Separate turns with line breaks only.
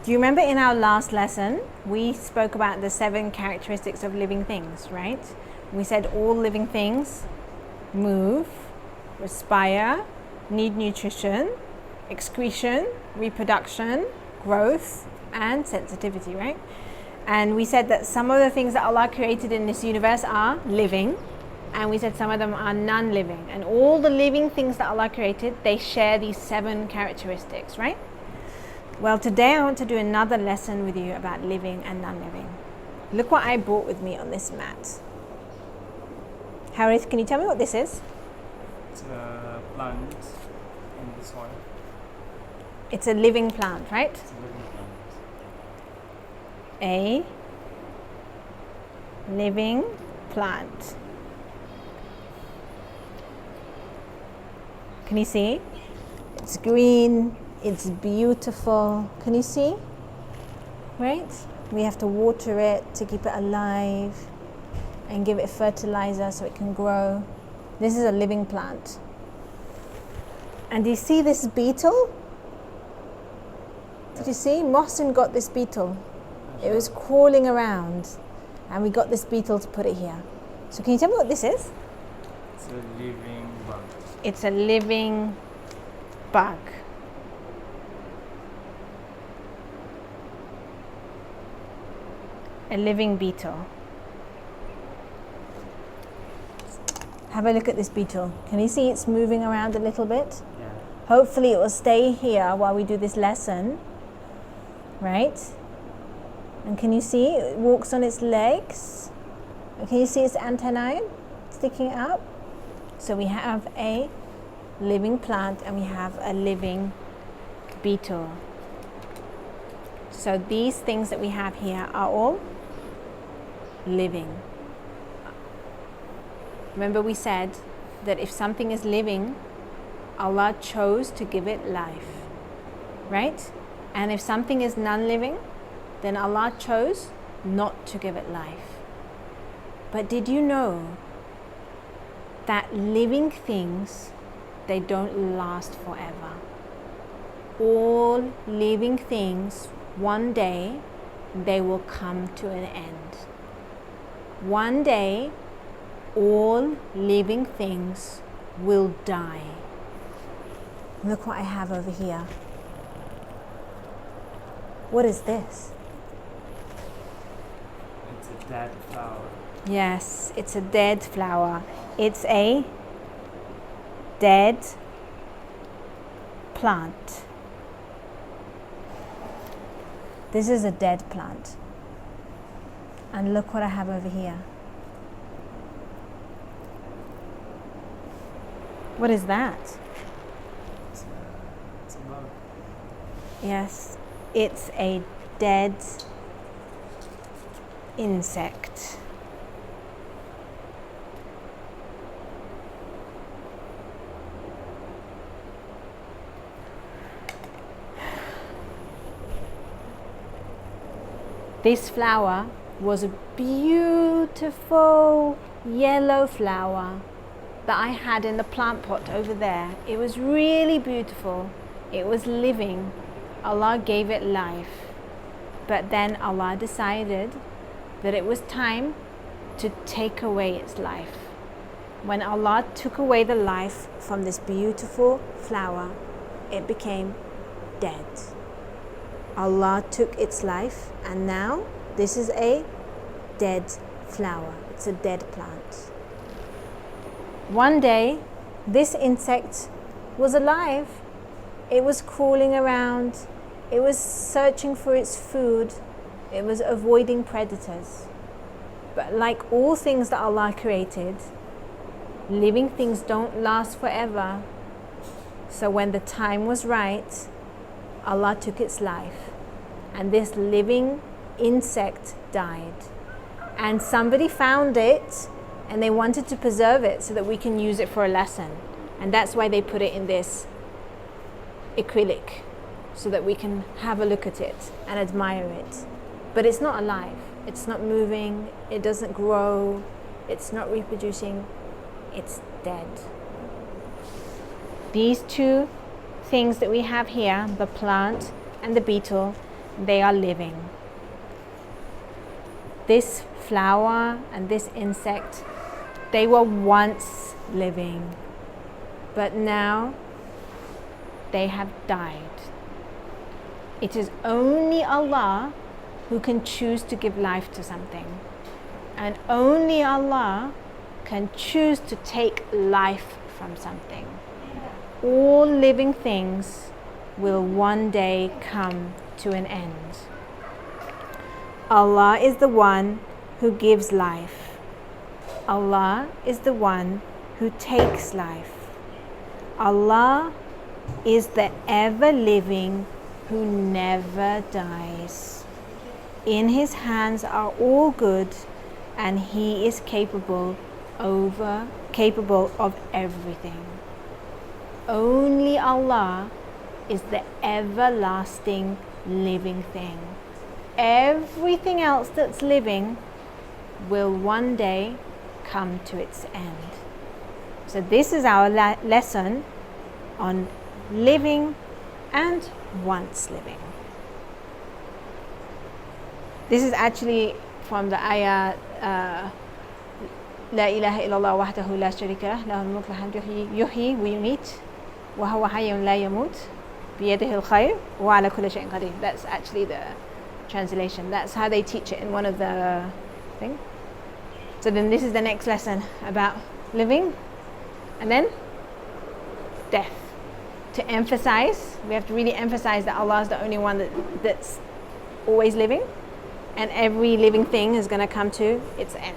Do you remember in our last lesson, we spoke about the 7 characteristics of living things, right? We said all living things move, respire, need nutrition, excretion, reproduction, growth, and sensitivity, right? And we said that some of the things that Allah created in this universe are living, and we said some of them are non-living. And all the living things that Allah created, they share these 7 characteristics, right? Well, today I want to do another lesson with you about living and non-living. Look what I brought with me on this mat. Harith, can you tell me what this is?
It's a plant in the soil.
It's a living plant, right?
It's a living plant.
A living plant. Can you see? It's green. It's beautiful. Can you see? Right? We have to water it to keep it alive and give it fertilizer so it can grow. This is a living plant. And do you see this beetle? Did you see? Mohsin got this beetle. It was crawling around and we got this beetle to put it here. So can you tell me what this is?
It's a living bug.
It's a living bug. A living beetle. Have a look at this beetle. Can you see it's moving around a little bit?
Yeah.
Hopefully it will stay here while we do this lesson, right? And can you see it walks on its legs? Can you see its antennae sticking up? So we have a living plant and we have a living beetle. So these things that we have here are all living. Remember we said that if something is living, Allah chose to give it life, right? And if something is non-living, then Allah chose not to give it life. But did you know that living things, they don't last forever? All living things, one day, they will come to an end. One day, all living things will die. Look what I have over here. What is this?
It's a dead flower.
Yes, it's a dead flower. It's a dead plant. This is a dead plant. And look what I have over here. What is that?
It's a bug.
Yes, it's a dead insect. This flower was a beautiful yellow flower that I had in the plant pot over there. It was really beautiful. It was living. Allah gave it life. But then Allah decided that it was time to take away its life. When Allah took away the life from this beautiful flower, it became dead. Allah took its life, and now this is a dead flower. It's a dead plant. One day, this insect was alive. It was crawling around. It was searching for its food. It was avoiding predators. But like all things that Allah created, living things don't last forever. So when the time was right, Allah took its life. And this living insect died. And somebody found it and they wanted to preserve it so that we can use it for a lesson. And that's why they put it in this acrylic, so that we can have a look at it and admire it. But it's not alive. It's not moving. It doesn't grow. It's not reproducing. It's dead. These two things that we have here, the plant and the beetle, they are living. This flower and this insect, they were once living, but now they have died. It is only Allah who can choose to give life to something, and only Allah can choose to take life from something. All living things will one day come to an end. Allah is the one who gives life. Allah is the one who takes life. Allah is the ever-living who never dies. In His hands are all good, and He is capable of everything. Only Allah is the everlasting living thing. Everything else that's living will one day come to its end. So this is our lesson on living and once living. This is actually from the ayah لا إله إلا الله وحده لا شريك له له الملك الحمد يحيي ويميت وهو حي لا يموت بيده الخير وعلى كل شيء قدير. That's actually the translation. That's how they teach it in one of the things. So then this is the next lesson about living and then death. To emphasize, we have to really emphasize that Allah is the only one that's always living, and every living thing is going to come to its end.